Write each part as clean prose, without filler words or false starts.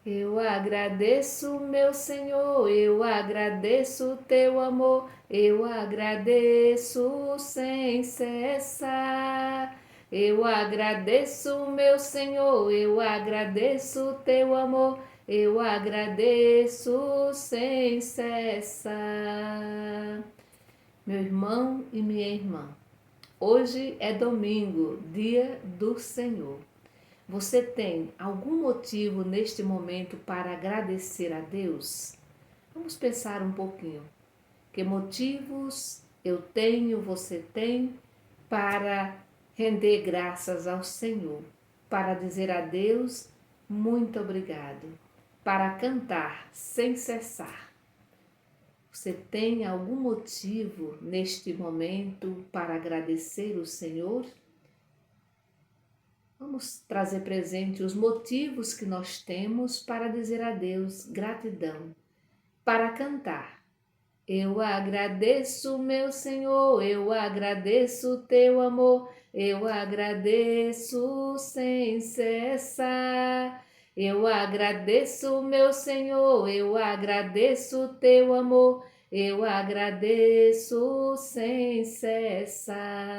Eu agradeço, meu Senhor, eu agradeço o teu amor, eu agradeço sem cessar. Eu agradeço, meu Senhor, eu agradeço o teu amor, eu agradeço sem cessar. Meu irmão e minha irmã, hoje é domingo, dia do Senhor. Você tem algum motivo neste momento para agradecer a Deus? Vamos pensar um pouquinho. Que motivos eu tenho, você tem para render graças ao Senhor, para dizer a Deus muito obrigado, para cantar sem cessar? Você tem algum motivo neste momento para agradecer o Senhor? Vamos trazer presente os motivos que nós temos para dizer a Deus gratidão, para cantar. Eu agradeço, meu Senhor, eu agradeço o teu amor, eu agradeço sem cessar. Eu agradeço, meu Senhor, eu agradeço o teu amor, eu agradeço sem cessar.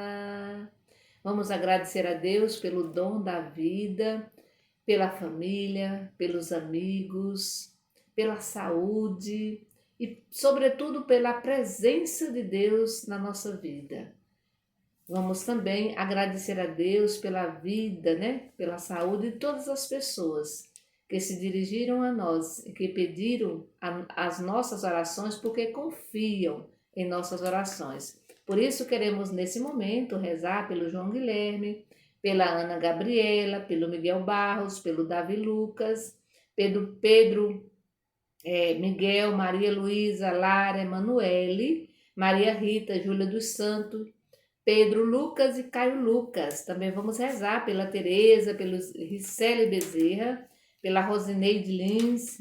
Vamos agradecer a Deus pelo dom da vida, pela família, pelos amigos, pela saúde e, sobretudo, pela presença de Deus na nossa vida. Vamos também agradecer a Deus pela vida, né? Pela saúde de todas as pessoas que se dirigiram a nós e que pediram as nossas orações porque confiam em nossas orações. Por isso queremos nesse momento rezar pelo João Guilherme, pela Ana Gabriela, pelo Miguel Barros, pelo Davi Lucas, Pedro Miguel, Maria Luísa, Lara, Emanuele, Maria Rita, Júlia dos Santos, Pedro Lucas e Caio Lucas. Também vamos rezar pela Tereza, pelo Ricele Bezerra, pela Rosineide Lins,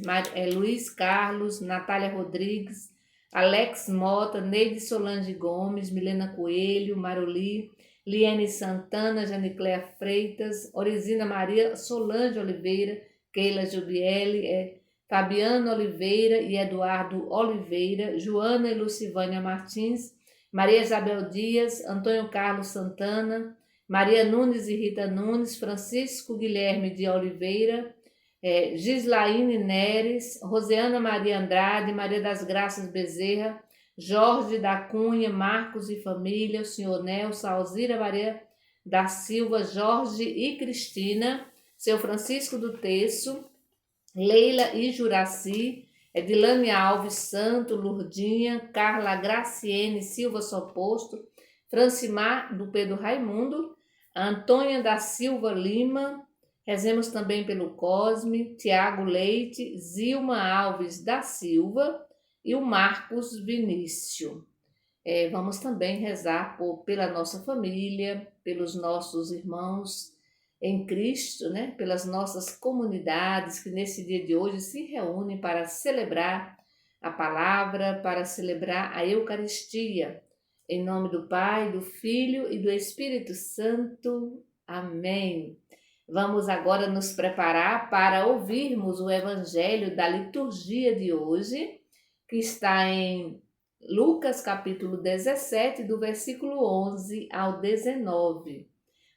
Luiz Carlos, Natália Rodrigues, Alex Mota, Neide Solange Gomes, Milena Coelho, Maroli, Liene Santana, Janicléa Freitas, Orizina Maria Solange Oliveira, Keila Jubiele, Fabiano Oliveira e Eduardo Oliveira, Joana e Lucivânia Martins, Maria Isabel Dias, Antônio Carlos Santana, Maria Nunes e Rita Nunes, Francisco Guilherme de Oliveira, Gislaine Neres, Rosiana Maria Andrade, Maria das Graças Bezerra, Jorge da Cunha, Marcos e família, o senhor Nelson, Alzira Maria da Silva, Jorge e Cristina, seu Francisco do Terço, Leila e Juraci, Edilane Alves Santo, Lurdinha, Carla Graciene Silva Soposto, Francimar do Pedro Raimundo, Antônia da Silva Lima, rezemos também pelo Cosme, Tiago Leite, Zilma Alves da Silva e o Marcos Vinícius. Vamos também rezar pela nossa família, pelos nossos irmãos em Cristo, né? Pelas nossas comunidades que nesse dia de hoje se reúnem para celebrar a palavra, para celebrar a Eucaristia. Em nome do Pai, do Filho e do Espírito Santo. Amém. Vamos agora nos preparar para ouvirmos o Evangelho da liturgia de hoje, que está em Lucas capítulo 17, do versículo 11 ao 19.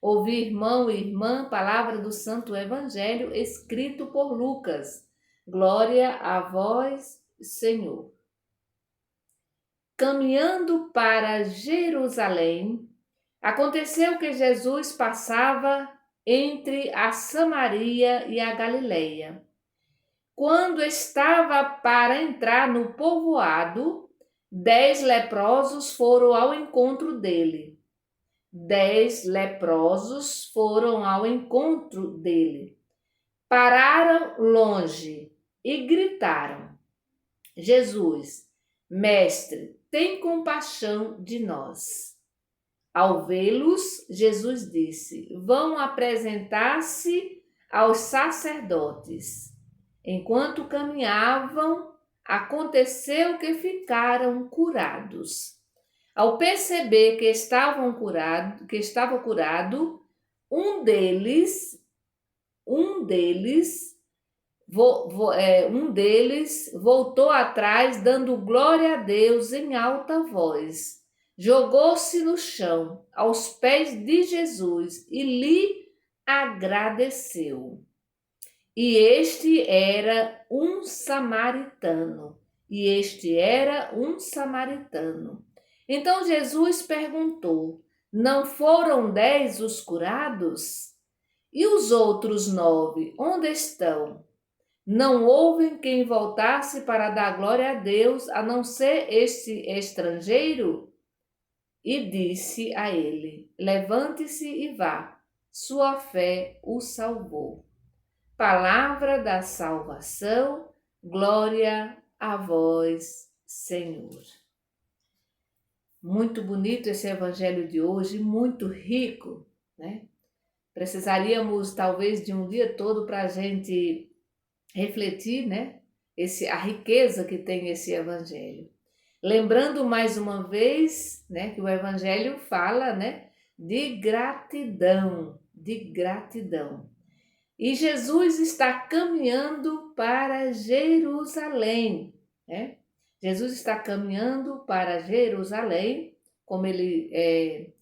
Ouvir, irmão e irmã, palavra do Santo Evangelho escrito por Lucas. Glória a vós, Senhor. Caminhando para Jerusalém, aconteceu que Jesus passava entre a Samaria e a Galileia. Quando estava para entrar no povoado, 10 leprosos foram ao encontro dele. 10 leprosos foram ao encontro dele. Pararam longe e gritaram: Jesus, mestre, tem compaixão de nós. Ao vê-los, Jesus disse: vão apresentar-se aos sacerdotes. Enquanto caminhavam, aconteceu que ficaram curados. Ao perceber que estava curado, um deles um deles voltou atrás, dando glória a Deus em alta voz. Jogou-se no chão, aos pés de Jesus, e lhe agradeceu. E este era um samaritano. Então Jesus perguntou: Não foram 10 os curados? E os outros 9, onde estão? Não houve quem voltasse para dar glória a Deus, a não ser este estrangeiro? E disse a ele: Levante-se e vá, sua fé o salvou. Palavra da salvação, glória a vós, Senhor. Muito bonito esse evangelho de hoje, muito rico, né? Precisaríamos talvez de um dia todo para a gente refletir, né? A riqueza que tem esse evangelho. Lembrando mais uma vez, né, que o evangelho fala, né, de gratidão. E Jesus está caminhando para Jerusalém, né? Jesus está caminhando para Jerusalém,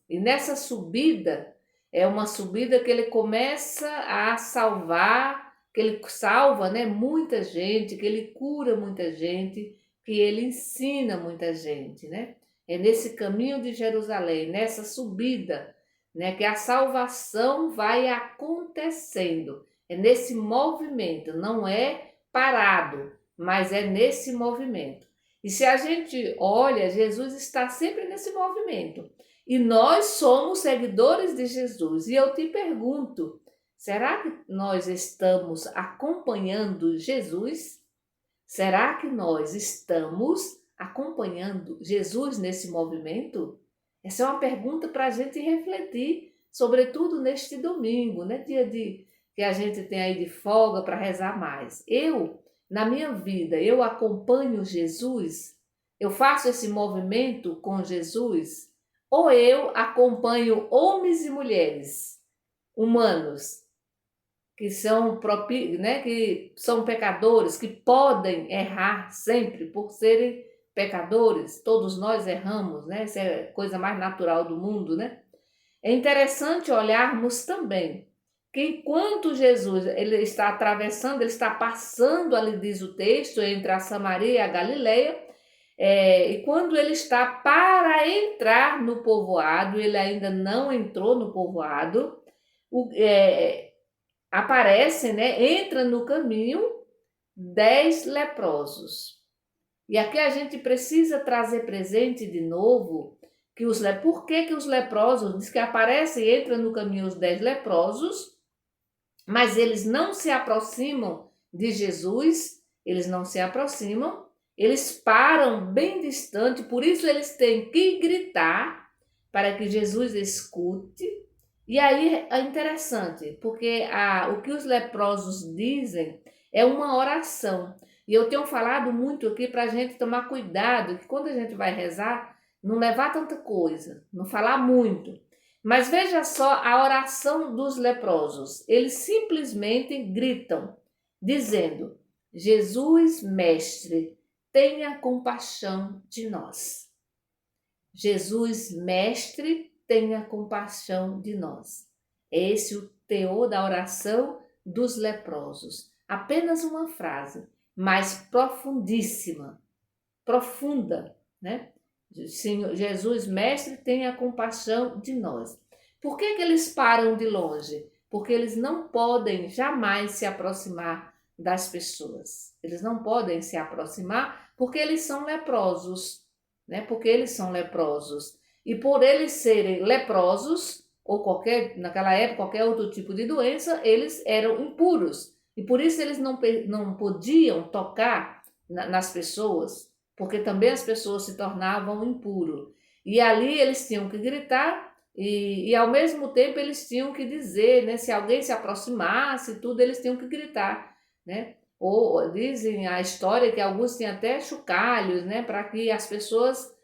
e nessa subida, é uma subida que ele começa a salvar, que ele salva, né, muita gente, que ele cura muita gente, que ele ensina muita gente, né? É nesse caminho de Jerusalém, nessa subida, né, que a salvação vai acontecendo. É nesse movimento, não é parado, mas é nesse movimento. E se a gente olha, Jesus está sempre nesse movimento. E nós somos seguidores de Jesus. E eu te pergunto, será que nós estamos acompanhando Jesus? Será que nós estamos acompanhando Jesus nesse movimento? Essa é uma pergunta para a gente refletir, sobretudo neste domingo, né? Que a gente tem aí de folga para rezar mais. Na minha vida, eu acompanho Jesus? Eu faço esse movimento com Jesus? Ou eu acompanho homens e mulheres humanos que são pecadores, que podem errar sempre por serem pecadores? Todos nós erramos, né? Essa é a coisa mais natural do mundo, né? É interessante olharmos também que enquanto Jesus ele está atravessando, ele está passando, ali diz o texto, entre a Samaria e a Galileia, e quando ele está para entrar no povoado, ele ainda não entrou no povoado, aparece, né, entra no caminho 10 leprosos. E aqui a gente precisa trazer presente de novo por que os leprosos, diz que aparece e entra no caminho os 10 leprosos, mas eles não se aproximam de Jesus, eles param bem distante, por isso eles têm que gritar para que Jesus escute. E aí é interessante, porque o que os leprosos dizem é uma oração. E eu tenho falado muito aqui para a gente tomar cuidado, que quando a gente vai rezar, não levar tanta coisa, não falar muito. Mas veja só a oração dos leprosos. Eles simplesmente gritam, dizendo: Jesus, mestre, tenha compaixão de nós. Jesus, mestre, tenha compaixão de nós. É esse o teor da oração dos leprosos. Apenas uma frase, mas profundíssima, profunda, né? Senhor, Jesus, mestre, tenha compaixão de nós. Por que eles param de longe? Porque eles não podem jamais se aproximar das pessoas. Eles não podem se aproximar porque eles são leprosos, né? Porque eles são leprosos. E por eles serem leprosos, ou naquela época, qualquer outro tipo de doença, eles eram impuros. E por isso eles não podiam tocar nas pessoas, porque também as pessoas se tornavam impuros. E ali eles tinham que gritar e ao mesmo tempo eles tinham que dizer, né? Se alguém se aproximasse, tudo, eles tinham que gritar, né? Ou dizem a história que alguns tinham até chocalhos, né? Para que as pessoas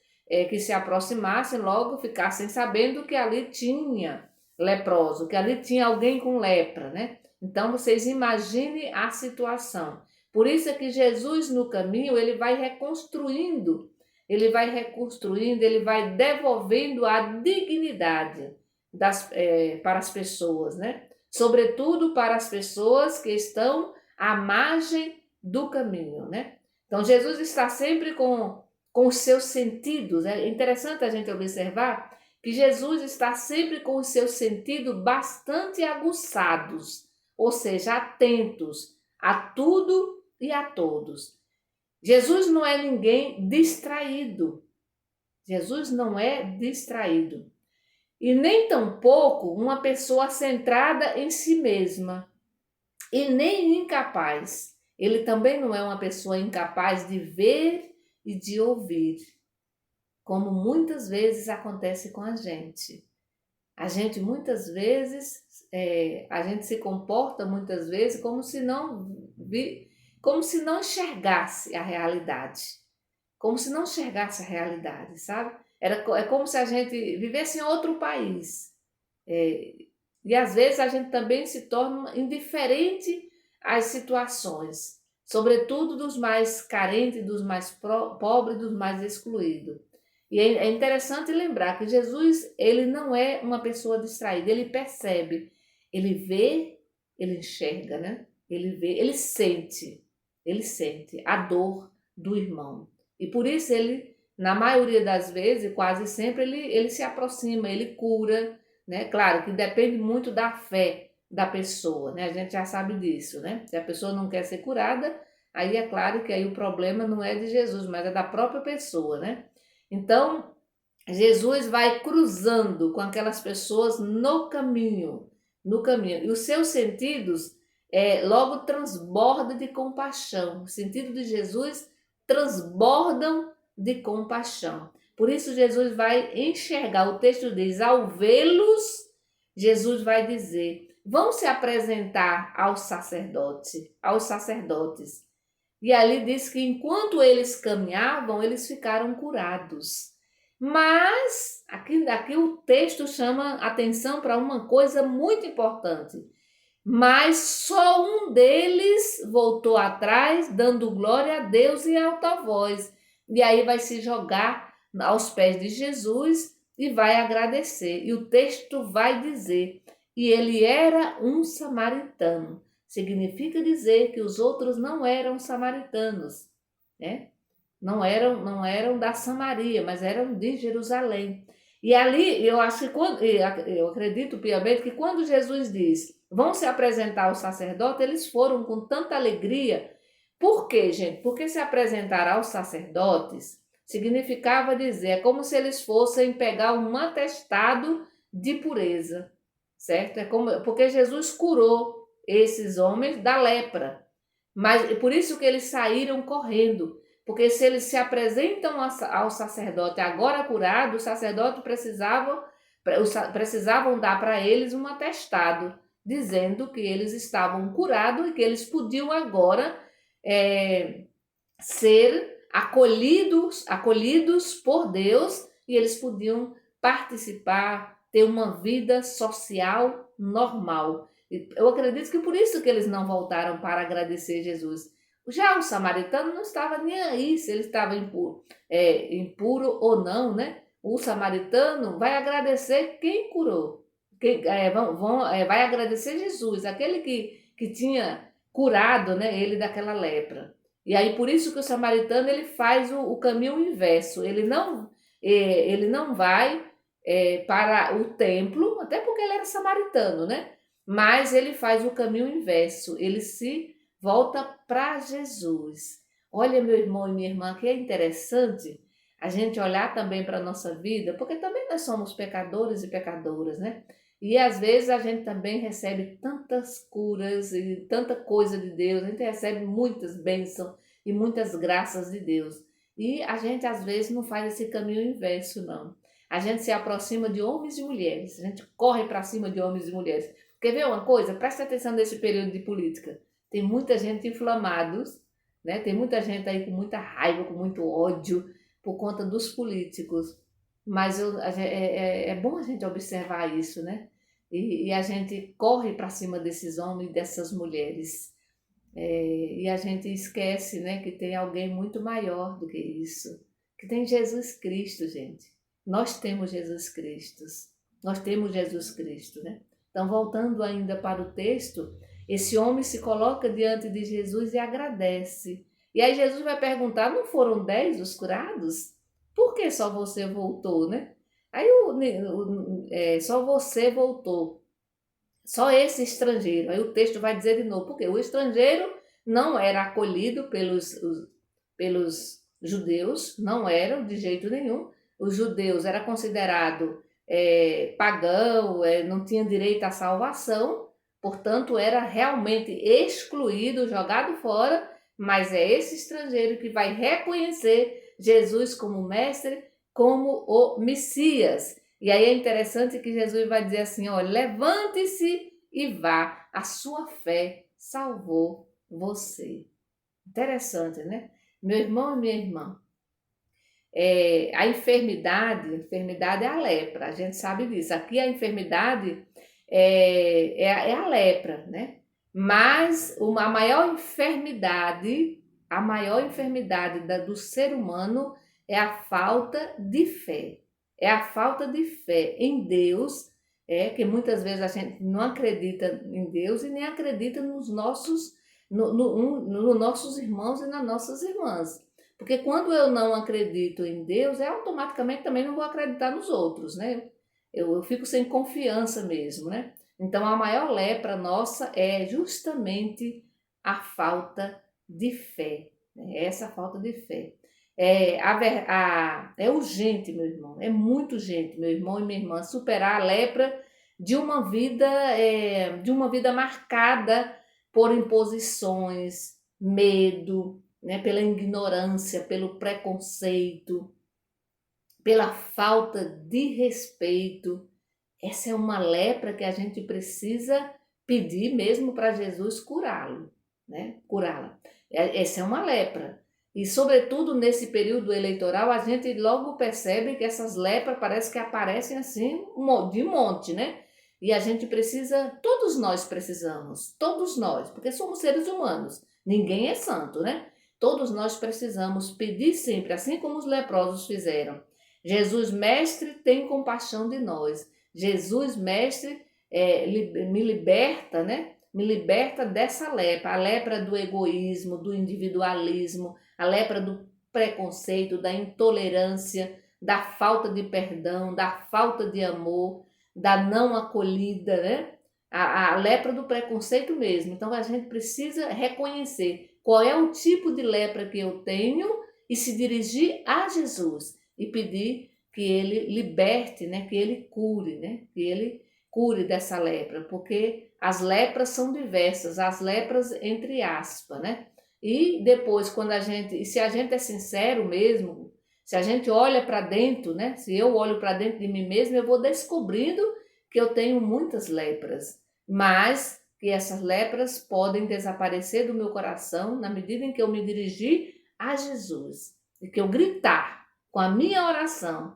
que se aproximassem logo ficassem sabendo que ali tinha leproso, que ali tinha alguém com lepra, né? Então vocês imaginem a situação. Por isso é que Jesus no caminho, ele vai devolvendo a dignidade para as pessoas, né? Sobretudo para as pessoas que estão à margem do caminho, né? Então Jesus está sempre com os seus sentidos. É interessante a gente observar que Jesus está sempre com os seus sentidos bastante aguçados, ou seja, atentos a tudo e a todos. Jesus não é ninguém distraído. Jesus não é distraído. E nem tampouco uma pessoa centrada em si mesma e nem incapaz. Ele também não é uma pessoa incapaz de ver e de ouvir, como muitas vezes acontece com a gente. A gente muitas vezes, a gente se comporta muitas vezes como se não enxergasse a realidade. Como se não enxergasse a realidade, sabe? É como se a gente vivesse em outro país. É, e às vezes a gente também se torna indiferente às situações, sobretudo dos mais carentes, dos mais pobres, dos mais excluídos. E é interessante lembrar que Jesus, ele não é uma pessoa distraída, ele percebe, ele vê, ele enxerga, né? Ele vê, ele sente a dor do irmão. E por isso ele, na maioria das vezes, quase sempre, ele se aproxima, ele cura, né? Claro que depende muito da fé da pessoa, né? A gente já sabe disso, né? Se a pessoa não quer ser curada, aí é claro que aí o problema não é de Jesus, mas é da própria pessoa, né? Então, Jesus vai cruzando com aquelas pessoas no caminho, no caminho. E os seus sentidos logo transbordam de compaixão. O sentido de Jesus transbordam de compaixão. Por isso Jesus vai enxergar, o texto diz, ao vê-los, Jesus vai dizer, vão se apresentar aos sacerdotes. E ali diz que enquanto eles caminhavam, eles ficaram curados. Mas aqui o texto chama atenção para uma coisa muito importante. Mas só um deles voltou atrás, dando glória a Deus em alta voz. E aí vai se jogar aos pés de Jesus e vai agradecer. E o texto vai dizer: e ele era um samaritano. Significa dizer que os outros não eram samaritanos, né? Não eram da Samaria, mas eram de Jerusalém. E ali eu acho que eu acredito piamente que quando Jesus diz vão se apresentar ao sacerdote, eles foram com tanta alegria. Por quê, gente? Porque se apresentar aos sacerdotes significava dizer, é como se eles fossem pegar um atestado de pureza, certo? Porque Jesus curou esses homens da lepra. Mas por isso que eles saíram correndo. Porque se eles se apresentam ao sacerdote agora curado, o sacerdote precisavam dar para eles um atestado, dizendo que eles estavam curados e que eles podiam agora ser acolhidos por Deus e eles podiam participar, ter uma vida social normal. Eu acredito que por isso que eles não voltaram para agradecer Jesus. Já o samaritano não estava nem aí se ele estava impuro ou não, né? O samaritano vai agradecer quem curou. Vai agradecer Jesus, aquele que tinha curado, né, ele daquela lepra. E aí por isso que o samaritano ele faz o caminho inverso. Ele não vai para o templo, até porque ele era samaritano, né? Mas ele faz o caminho inverso. Ele se volta para Jesus. Olha, meu irmão e minha irmã, que é interessante a gente olhar também para a nossa vida, porque também nós somos pecadores e pecadoras, né? E às vezes a gente também recebe tantas curas e tanta coisa de Deus, a gente recebe muitas bênçãos e muitas graças de Deus. E a gente às vezes não faz esse caminho inverso, não. A gente se aproxima de homens e mulheres, a gente corre para cima de homens e mulheres. Quer ver uma coisa? Preste atenção nesse período de política. Tem muita gente inflamados, né? Tem muita gente aí com muita raiva, com muito ódio por conta dos políticos. Mas é bom a gente observar isso, né? e a gente corre para cima desses homens e dessas mulheres. E a gente esquece, né, que tem alguém muito maior do que isso, que tem Jesus Cristo, gente. Nós temos Jesus Cristo. Nós temos Jesus Cristo, né? Então, voltando ainda para o texto, esse homem se coloca diante de Jesus e agradece. E aí Jesus vai perguntar: não foram 10 os curados? Por que só você voltou, né? Aí só você voltou. Só esse estrangeiro. Aí o texto vai dizer de novo, porque o estrangeiro não era acolhido pelos judeus, não eram de jeito nenhum. Os judeus era considerado pagão, não tinha direito à salvação, portanto era realmente excluído, jogado fora, mas é esse estrangeiro que vai reconhecer Jesus como mestre, como o Messias. E aí é interessante que Jesus vai dizer assim, olha, levante-se e vá, a sua fé salvou você. Interessante, né? Meu irmão e minha irmã, a enfermidade é a lepra, a gente sabe disso. Aqui a enfermidade é a lepra, né? Mas a maior enfermidade do ser humano é a falta de fé. É a falta de fé em Deus, que muitas vezes a gente não acredita em Deus e nem acredita nos nossos irmãos e nas nossas irmãs. Porque quando eu não acredito em Deus, automaticamente também não vou acreditar nos outros, né? Eu fico sem confiança mesmo, né? Então a maior lepra nossa é justamente a falta de fé, né? Essa falta de fé. É urgente, meu irmão, é muito urgente, meu irmão e minha irmã, superar a lepra de uma vida marcada por imposições, medo, né, pela ignorância, pelo preconceito, pela falta de respeito. Essa é uma lepra que a gente precisa pedir mesmo para Jesus curá-lo, né? Curá-la. Essa é uma lepra. E, sobretudo, nesse período eleitoral, a gente logo percebe que essas lepras parece que aparecem assim de monte, né? E a gente precisa, todos nós precisamos, todos nós, porque somos seres humanos, ninguém é santo, né? Todos nós precisamos pedir sempre, assim como os leprosos fizeram. Jesus, mestre, tem compaixão de nós. Jesus, mestre, me liberta, né? Me liberta dessa lepra, a lepra do egoísmo, do individualismo, a lepra do preconceito, da intolerância, da falta de perdão, da falta de amor, da não acolhida, né? A lepra do preconceito mesmo. Então a gente precisa reconhecer qual é o tipo de lepra que eu tenho e se dirigir a Jesus e pedir que ele liberte, né? Que ele cure, né? Que ele cure dessa lepra, porque as lepras são diversas, as lepras entre aspas, né? E depois, se a gente é sincero mesmo, se a gente olha para dentro, né? Se eu olho para dentro de mim mesmo, eu vou descobrindo que eu tenho muitas lepras, mas que essas lepras podem desaparecer do meu coração na medida em que eu me dirigir a Jesus e que eu gritar com a minha oração: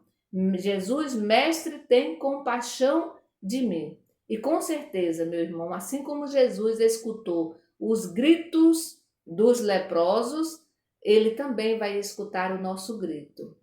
Jesus, mestre, tem compaixão de mim. E com certeza, meu irmão, assim como Jesus escutou os gritos dos leprosos, ele também vai escutar o nosso grito.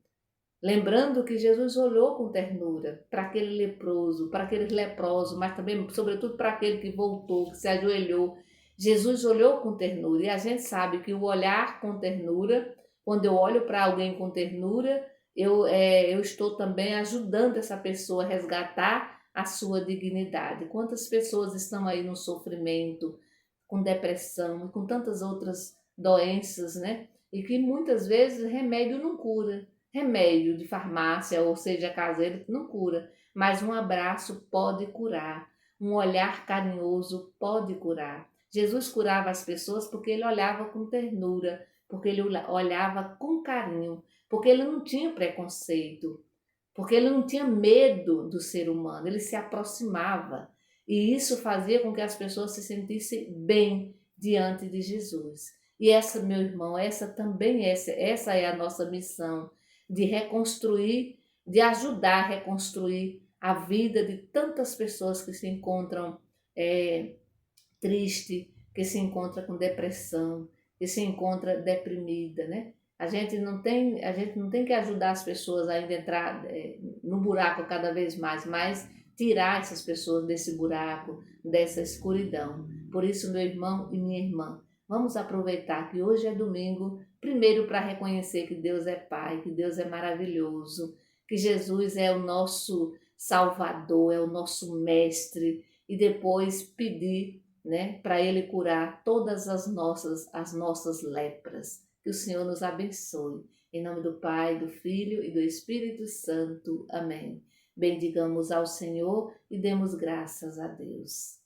Lembrando que Jesus olhou com ternura para aquele leproso, para aquele leproso, mas também, sobretudo, para aquele que voltou, que se ajoelhou. Jesus olhou com ternura e a gente sabe que o olhar com ternura, quando eu olho para alguém com ternura, eu estou também ajudando essa pessoa a resgatar a sua dignidade. Quantas pessoas estão aí no sofrimento, com depressão, com tantas outras doenças, né? E que muitas vezes remédio não cura. Remédio de farmácia, ou seja, caseiro, não cura, mas um abraço pode curar, um olhar carinhoso pode curar. Jesus curava as pessoas porque ele olhava com ternura, porque ele olhava com carinho, porque ele não tinha preconceito, porque ele não tinha medo do ser humano, ele se aproximava. E isso fazia com que as pessoas se sentissem bem diante de Jesus. E essa, meu irmão, essa é a nossa missão, de reconstruir, de ajudar a reconstruir a vida de tantas pessoas que se encontram triste, que se encontra com depressão, que se encontra deprimida, né? A gente não tem que ajudar as pessoas a ainda entrar no buraco cada vez mais, mas tirar essas pessoas desse buraco, dessa escuridão. Por isso, meu irmão e minha irmã, vamos aproveitar que hoje é domingo, primeiro para reconhecer que Deus é Pai, que Deus é maravilhoso, que Jesus é o nosso Salvador, é o nosso Mestre, e depois pedir, né, para Ele curar todas as nossas lepras. Que o Senhor nos abençoe. Em nome do Pai, do Filho e do Espírito Santo. Amém. Bendigamos ao Senhor e demos graças a Deus.